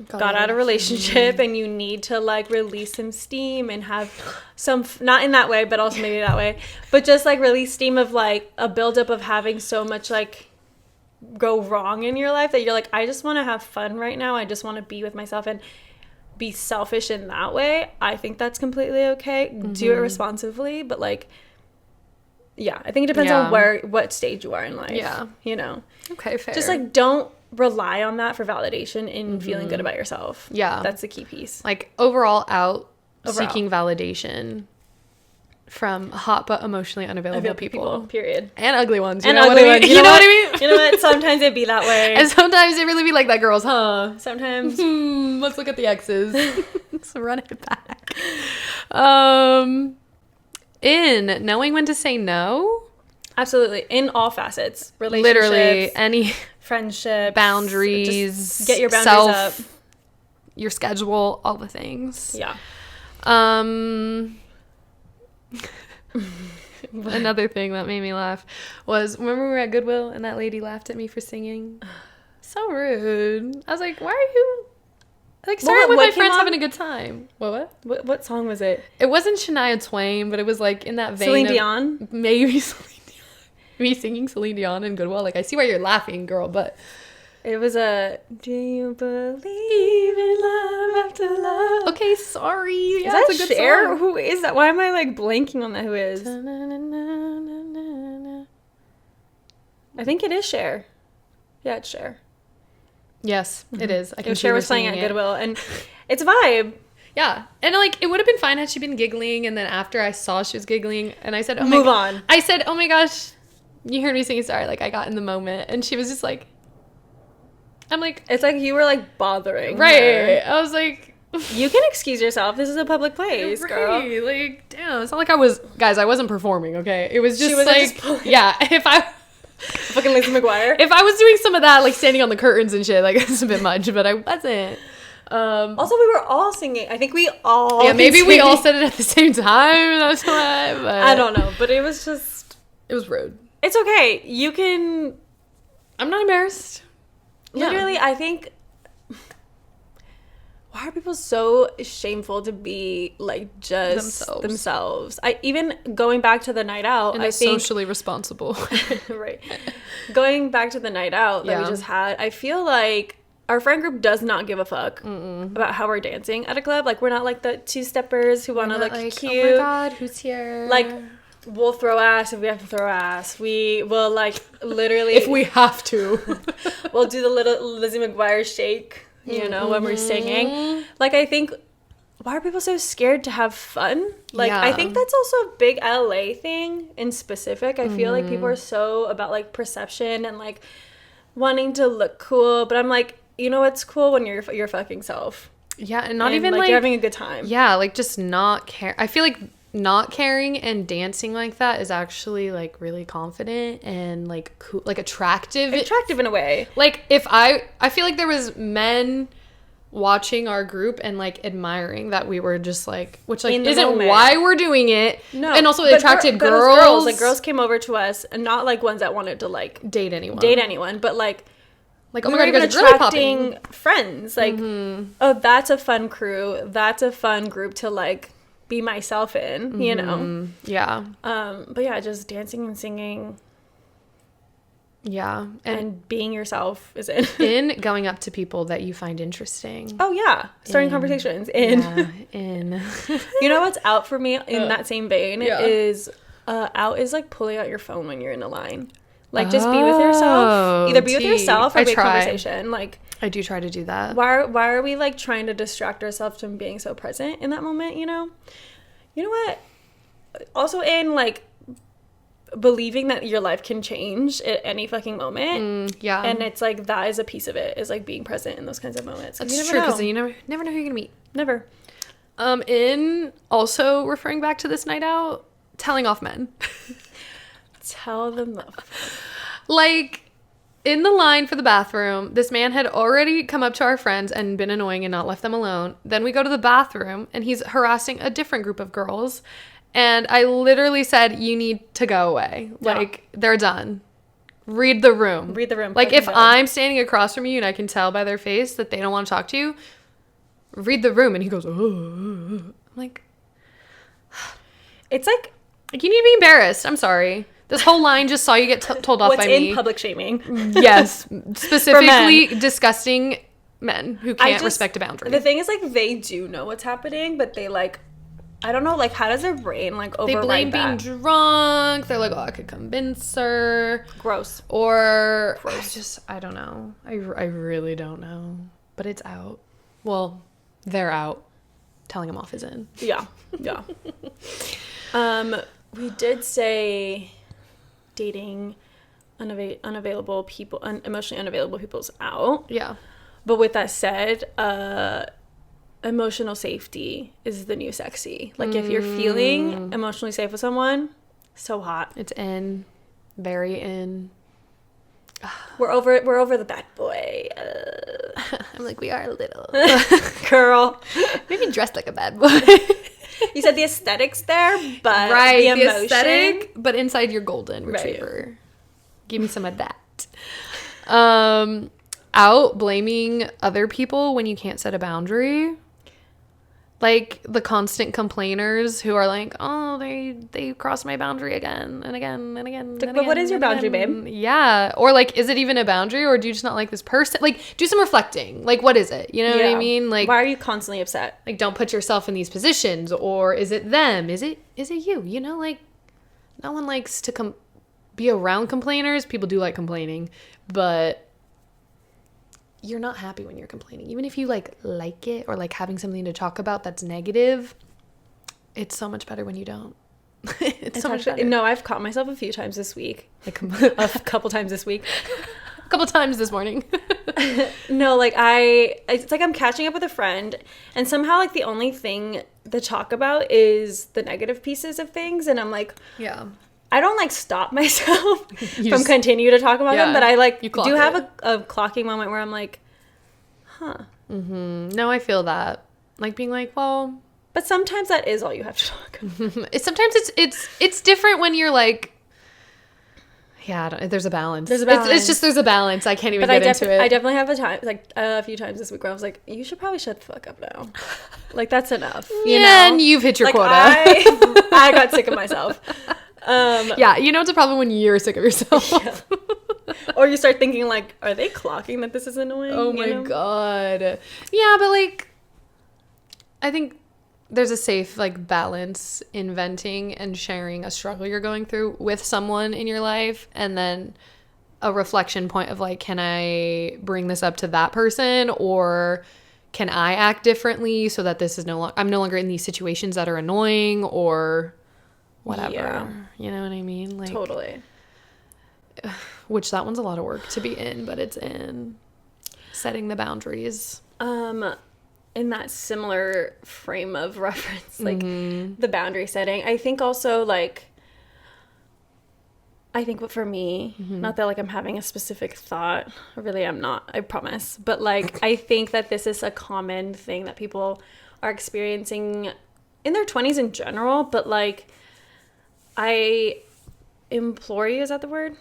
got out of a relationship and you need to like release some steam and have some not in that way but also maybe that way, but just like release steam of like a buildup of having so much like go wrong in your life that you're like, I just want to have fun right now, I just want to be with myself and be selfish in that way, I think that's completely okay. Do it responsibly, but like, yeah, I think it depends on what stage you are in life. Yeah, you know. Okay, fair. Just like don't rely on that for validation in feeling good about yourself. Yeah, that's the key piece. Like overall seeking validation from hot but emotionally unavailable people. Period. And ugly ones. You and know ugly what I mean? ones. You know what I mean? You know what? Sometimes it be that way. And sometimes it really be like that, girls, huh? Sometimes. Let's look at the exes. Let's run it back. In knowing when to say no. Absolutely. In all facets. Relationships. Literally any friendship. Boundaries. Just get your boundaries up. Your schedule. All the things. Yeah. Another thing that made me laugh was, remember we were at Goodwill and that lady laughed at me for singing? So rude. I was like, why are you like starting with my friends having a good time? What song was it? It wasn't Shania Twain, but it was like in that vein. Celine Dion? Maybe Celine Dion. Me singing Celine Dion in Goodwill. Like, I see why you're laughing, girl, but it was a Do you believe in love after love? Okay, sorry. Is that a good Cher? Song? Who is that? Why am I like blanking on that? Who is? I think it is Cher. Yeah, it's Cher. Yes, it is. I can Cher was playing at Goodwill, and it's a vibe. Yeah, and like it would have been fine had she been giggling, and then after I saw she was giggling, and I said, "Move on." I said, "Oh my gosh, you heard me singing." Sorry, like I got in the moment, and she was just like, I'm like, it's like you were like bothering right her. I was like, you can excuse yourself, this is a public place, right, girl. like damn, it's not like I wasn't performing, okay? It was just she was like yeah, if I fucking Lizzie McGuire, if I was doing some of that like standing on the curtains and shit, like it's a bit much, but I wasn't. Also we were all singing, I think we all maybe we all said it at the same time, that's why, but I don't know, but it was rude. It's okay, you can, I'm not embarrassed. Literally, yeah. I think, why are people so shameful to be like just themselves? I even going back to the night out, I think socially responsible. Right. Going back to the night out that we just had, I feel like our friend group does not give a fuck about how we're dancing at a club. Like we're not like the two-steppers who want to like cute. Oh my god, who's here? Like we'll throw ass if we have to throw ass. We will like literally if we have to. We'll do the little Lizzie McGuire shake, you know, when we're singing. Like I think, why are people so scared to have fun? Like I think that's also a big LA thing in specific. I feel like people are so about like perception and like wanting to look cool, but I'm like, you know what's cool when you're your fucking self. Yeah, and not even like you're having a good time. Yeah, like just not care. I feel like not caring and dancing like that is actually like really confident and like cool, like attractive in a way. Like if I feel like there was men watching our group and like admiring that we were just like, which like isn't why we're doing it. No, and also it attracted girls. Like girls came over to us, and not like ones that wanted to like date anyone, but like oh my god, you guys are really popping. Friends, like oh, that's a fun crew, that's a fun group to like be myself in, you know. Yeah. But yeah, just dancing and singing. Yeah. And being yourself is in. In going up to people that you find interesting. Oh yeah. Starting conversations. You know what's out for me in that same vein is out is like pulling out your phone when you're in a line. Like just be with yourself. Either be with yourself or be a conversation. Like I do try to do that. Why are we like trying to distract ourselves from being so present in that moment, you know? You know what? Also in like believing that your life can change at any fucking moment. Yeah. And it's like, that is a piece of it, is like being present in those kinds of moments. That's true, because you never know who you're going to meet. Never. In also referring back to this night out, telling off men. Tell them. Like, in the line for the bathroom, this man had already come up to our friends and been annoying and not left them alone. Then we go to the bathroom, and he's harassing a different group of girls. And I literally said, you need to go away. Yeah. Like, they're done. Read the room. Read the room. Like, if I'm standing across from you and I can tell by their face that they don't want to talk to you, read the room. And he goes, I'm like, it's like you need to be embarrassed. I'm sorry. This whole line just saw you get told off by me. What's in public shaming. Yes. Specifically disgusting men who can't respect a boundary. The thing is, like, they do know what's happening, but they, like, I don't know, like, how does their brain, like, override They blame that? being drunk. They're like, oh, I could convince her. Gross. Or, I don't know. I really don't know. But it's out. Well, they're out. Telling them off is in. Yeah. Yeah. We did say dating unavailable people, emotionally unavailable people's out. Yeah. But with that said, emotional safety is the new sexy. Like, if you're feeling emotionally safe with someone, so hot. It's in. Very in. We're over the bad boy. I'm like, we are a little. Girl. Maybe dressed like a bad boy. You said the aesthetic's there, but right, the emotion. aesthetic, but inside your golden retriever. Right. Give me some of that. Out blaming other people when you can't set a boundary. Like the constant complainers who are like, oh, they crossed my boundary again and again and again. Like, but what is your boundary, babe? Yeah. Or like, is it even a boundary, or do you just not like this person? Like, do some reflecting. Like, what is it? You know what I mean? Like, why are you constantly upset? Like, don't put yourself in these positions. Or is it them? Is it you? You know, like, no one likes to be around complainers. People do like complaining, but you're not happy when you're complaining. Even if you like it or like having something to talk about that's negative, it's so much better when you don't. It's so much better. No, I've caught myself a few times this week. Like a couple times this week. A couple times this morning. No, like it's like I'm catching up with a friend, and somehow like the only thing to talk about is the negative pieces of things, and I'm like, yeah. I don't like stop myself from continue to talk about them, but I like do have a clocking moment where I'm like, huh. Mm-hmm. No, I feel that. Like being like, well, but sometimes that is all you have to talk about. Sometimes it's different when you're like, yeah, there's a balance. There's a balance. I can't even get into it. I definitely have a few times this week where I was like, you should probably shut the fuck up now. Like, that's enough. You know? And you've hit your quota. I got sick of myself. Yeah, you know it's a problem when you're sick of yourself. Yeah. Or you start thinking like, are they clocking that this is annoying? Oh my god. Yeah, but like, I think there's a safe like balance in venting and sharing a struggle you're going through with someone in your life, and then a reflection point of like, can I bring this up to that person, or can I act differently so that this is I'm no longer in these situations that are annoying or whatever. Yeah. You know what I mean? Like, totally. Which that one's a lot of work to be in, but it's in setting the boundaries. In that similar frame of reference, like the boundary setting, I think also like, for me, not that like I'm having a specific thought, really I'm not, I promise, but like I think that this is a common thing that people are experiencing in their 20s in general, but like I implore you, is that the word?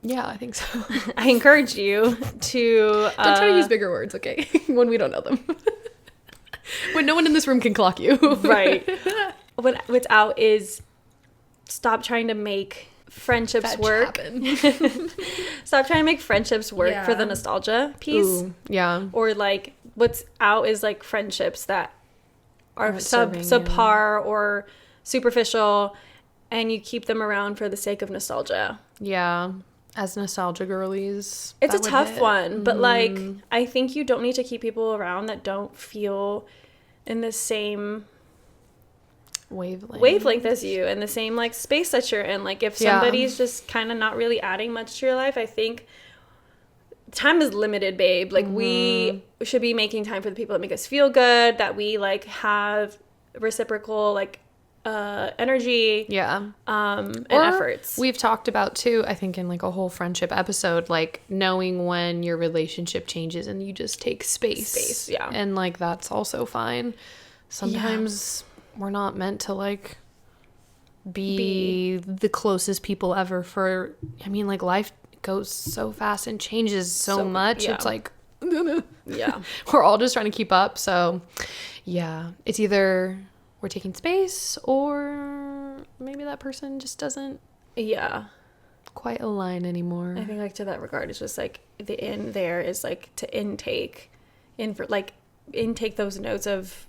Yeah, I think so. I encourage you to... don't try to use bigger words, okay? When we don't know them. When no one in this room can clock you. Right. What's out is stop trying to make friendships work. Stop trying to make friendships work for the nostalgia piece. Ooh, yeah. Or like what's out is like friendships that are subpar or superficial, and you keep them around for the sake of nostalgia. Yeah. As nostalgia girlies, it's a tough one, but like I think you don't need to keep people around that don't feel in the same wavelength as you and the same like space that you're in. Like if somebody's just kind of not really adding much to your life, I think time is limited, babe. Like we should be making time for the people that make us feel good, that we like have reciprocal like energy and efforts. We've talked about too, I think in like a whole friendship episode, like knowing when your relationship changes and you just take space, and like that's also fine. Sometimes we're not meant to like be the closest people ever for, I mean, like life goes so fast and changes so much. It's like we're all just trying to keep up. So it's either we're taking space or maybe that person just doesn't quite align anymore. I think like to that regard, it's just like the in there is like to intake those notes of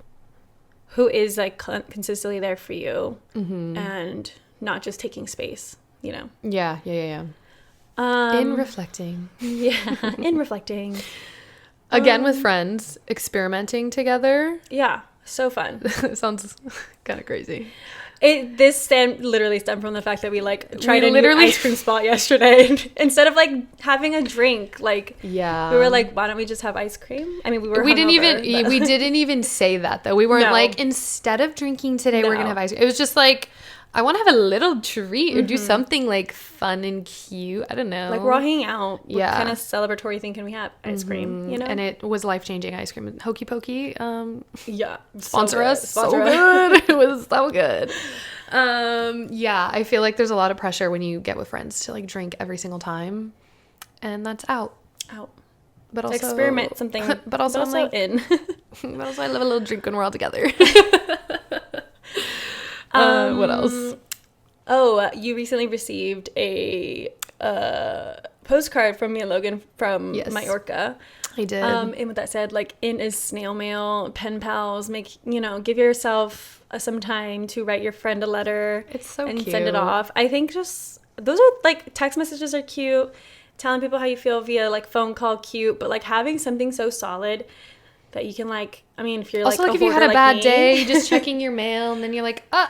who is like consistently there for you, and not just taking space, you know. In reflecting. In reflecting. Again, with friends, experimenting together. Yeah, so fun. It sounds kind of crazy. This literally stemmed from the fact that we like tried a new ice cream spot yesterday. Instead of like having a drink, like we were like, why don't we just have ice cream? I mean, we didn't even say that though. We weren't like, instead of drinking today, we're gonna have ice cream. It was just like, I want to have a little treat or do something like fun and cute. I don't know. Like we're all hanging out. What kind of celebratory thing can we have? Ice cream, you know? And it was life-changing ice cream. Hokey Pokey. Sponsor us. So good. It was so good. I feel like there's a lot of pressure when you get with friends to like drink every single time. And that's out. But also experiment something. But also I'm like in. But also I love a little drink when we're all together. What else? You recently received a postcard from me and Logan from Mallorca. I did. And what that said, like, in is snail mail, pen pals, give yourself some time to write your friend a letter. It's so and cute. Send it off. I think just, those are, like, text messages are cute. Telling people how you feel via, like, phone call, cute. But, like, having something so solid that you can, like, I mean, if you're, like, also, like, if you had a bad day, just checking your mail, and then you're like, okay,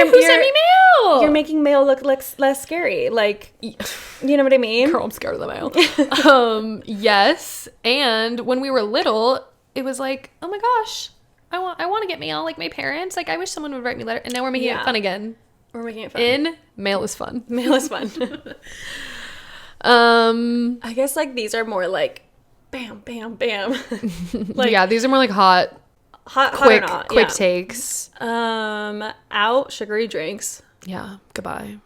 who sent me mail? You're making mail look less scary. Like, you know what I mean? Girl, I'm scared of the mail. Yes. And when we were little, it was like, oh my gosh, I want to get mail like my parents. Like, I wish someone would write me a letter. And now we're making it fun again. We're making it fun. Mail is fun. Mail is fun. I guess, like, these are more like, bam, bam, bam. Like, these are more like hot quick takes. Out sugary drinks. Yeah, goodbye.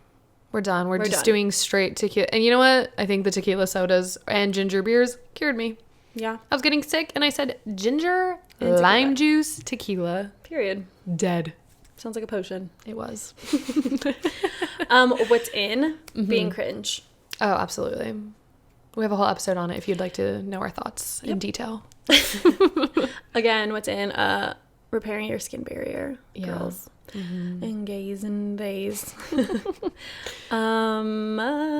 We're done. We're just doing straight tequila. And you know what? I think the tequila sodas and ginger beers cured me. Yeah. I was getting sick and I said ginger, lime juice, tequila. Period. Dead. Sounds like a potion. It was. What's in being cringe? Oh, absolutely. We have a whole episode on it if you'd like to know our thoughts in detail. Again, what's in repairing your skin barrier, girls and gays and theys.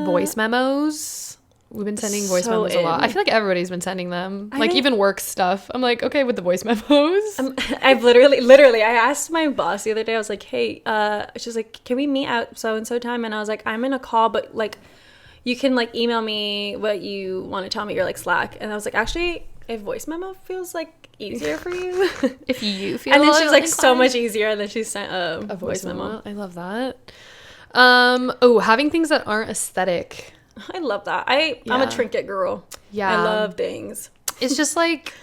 Voice memos. We've been sending voice memos a lot. I feel like everybody's been sending them. Even work stuff. I'm like, okay, with the voice memos. I've literally, I asked my boss the other day, I was like, hey, she's like, can we meet at so-and-so time? And I was like, I'm in a call, but like, you can like email me what you want to tell me, your like Slack. And I was like, actually, if voice memo feels like easier for you. If you feel and then she's like, inclined. so much easier. And then she sent a voice memo. I love that. Having things that aren't aesthetic. I love that. I'm a trinket girl. Yeah. I love things. It's just like,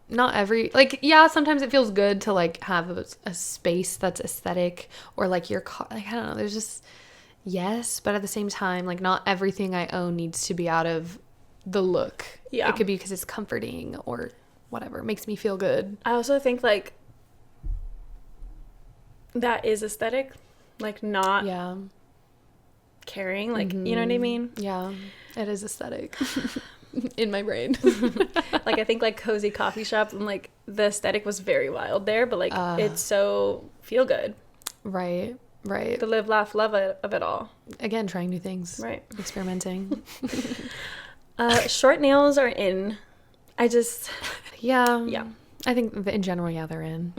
not every, like, sometimes it feels good to like have a space that's aesthetic, or like your car, like, I don't know, there's just, yes, but at the same time, like, not everything I own needs to be out of the look. Yeah. It could be because it's comforting or whatever. It makes me feel good. I also think like that is aesthetic, like not caring, like, you know what I mean? Yeah, it is aesthetic in my brain. Like, I think like cozy coffee shop and like the aesthetic was very wild there, but like it's so feel good. Right. The live, laugh, love of it all. Again, trying new things. Right. Experimenting. Short nails are in. I just... Yeah. I think in general, yeah, they're in.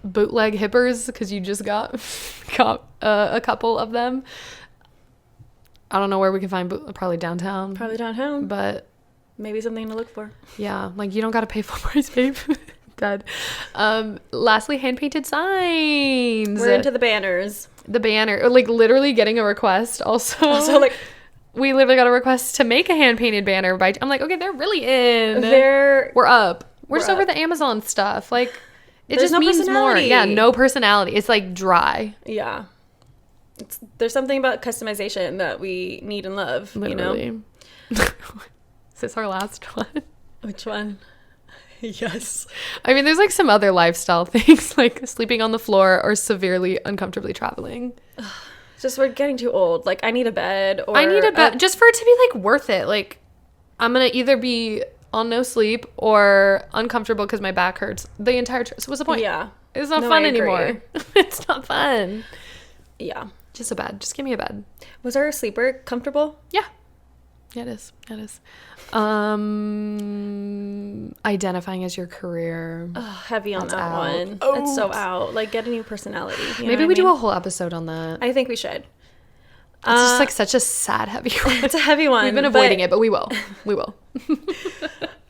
Bootleg hippers, because you just got a couple of them. I don't know where we can find probably downtown. Probably downtown. But maybe something to look for. Yeah, like you don't got to pay full price, babe. Dead. Lastly, hand-painted signs. We're into the banners. The banner. Like literally getting a request also. So like we literally got a request to make a hand-painted banner by I'm like, okay, they're really in. We're up. We're just up. over the Amazon stuff. Like it There's just no means more. Yeah, no personality. It's like dry. Yeah. There's something about customization that we need and love, literally. you know? Is this our last one? Which one? Yes. I mean, there's like some other lifestyle things like sleeping on the floor or severely uncomfortably traveling. Just we're getting too old. Like I need a bed or I need a bed just for it to be like worth it. Like I'm going to either be on no sleep or uncomfortable because my back hurts the entire trip. So what's the point? Yeah. It's not fun anymore. It's not fun. Yeah. Just a bed. Just give me a bed. Was our sleeper comfortable? Yeah. Yeah, it is. It is. Identifying as your career. Heavy on that one. Oh. It's so out. Like get a new personality. Maybe we do a whole episode on that. I think we should. It's just like such a sad, heavy one. It's a heavy one. We've been avoiding it, but we will. We will.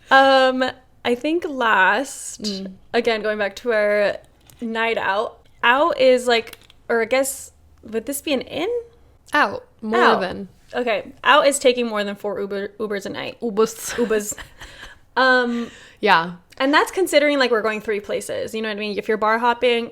I think last, again, going back to our night out. Out is like, or I guess, would this be an in? Out. More than. Okay. Out is taking more than 4 Ubers a night. Ubers. Yeah. And that's considering like we're going 3 places. You know what I mean? If you're bar hopping,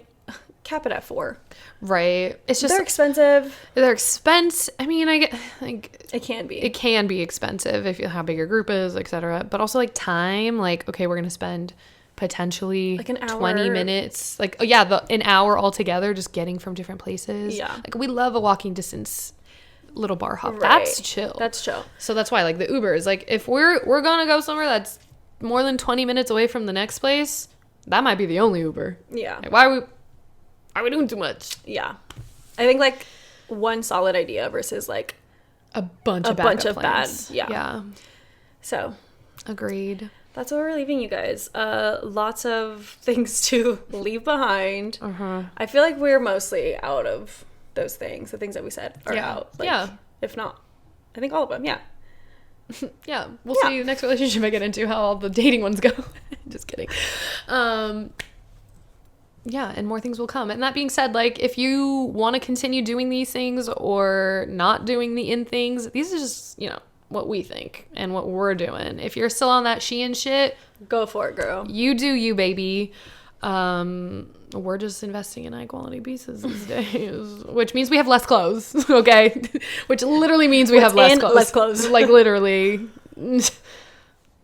cap it at 4. Right. It's just they're expensive. I mean, I get like it can be. It can be expensive if you how big your group is, etc. But also like time. Like okay, we're gonna spend potentially like an hour. 20 minutes. Like an hour altogether just getting from different places. Yeah. Like we love a walking distance little bar hop. Right. That's chill. That's chill. So that's why like the Ubers. Like if we're gonna go somewhere that's more than 20 minutes away from the next place, that might be the only Uber. Yeah. Like, why are we doing too much? Yeah. I think like one solid idea versus like a bunch of bad. Yeah. Yeah. So agreed. That's what we're leaving you guys. Lots of things to leave behind. I feel like we're mostly out of those things. The things that we said are out. Like, if not, I think all of them. Yeah. Yeah. We'll see the next relationship I get into, how all the dating ones go. Just kidding. Yeah, and more things will come. And that being said, like, if you want to continue doing these things or not doing the in things, these are just, what we think and what we're doing. If you're still on that Shein shit, go for it, girl. You do you, baby. We're just investing in high quality pieces these days, which means we have less clothes, okay? Which literally means we have less clothes. Less clothes. Like, literally.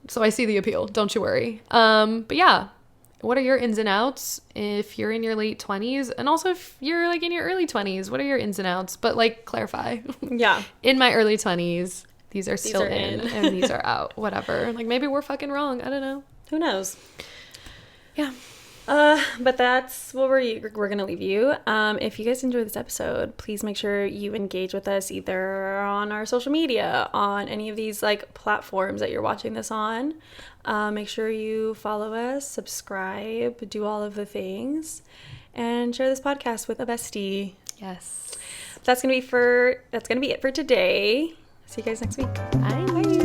So I see the appeal. Don't you worry. But yeah. What are your ins and outs if you're in your late 20s? And also if you're like in your early 20s, what are your ins and outs? But like clarify. Yeah. In my early 20s, these are still in and these are out. Whatever. Like maybe we're fucking wrong. I don't know. Who knows? Yeah. But that's what we're going to leave you. If you guys enjoyed this episode, please make sure you engage with us either on our social media, on any of these like platforms that you're watching this on. Make sure you follow us, subscribe, do all of the things, and share this podcast with a bestie. Yes. That's going to be it for today. See you guys next week. Bye.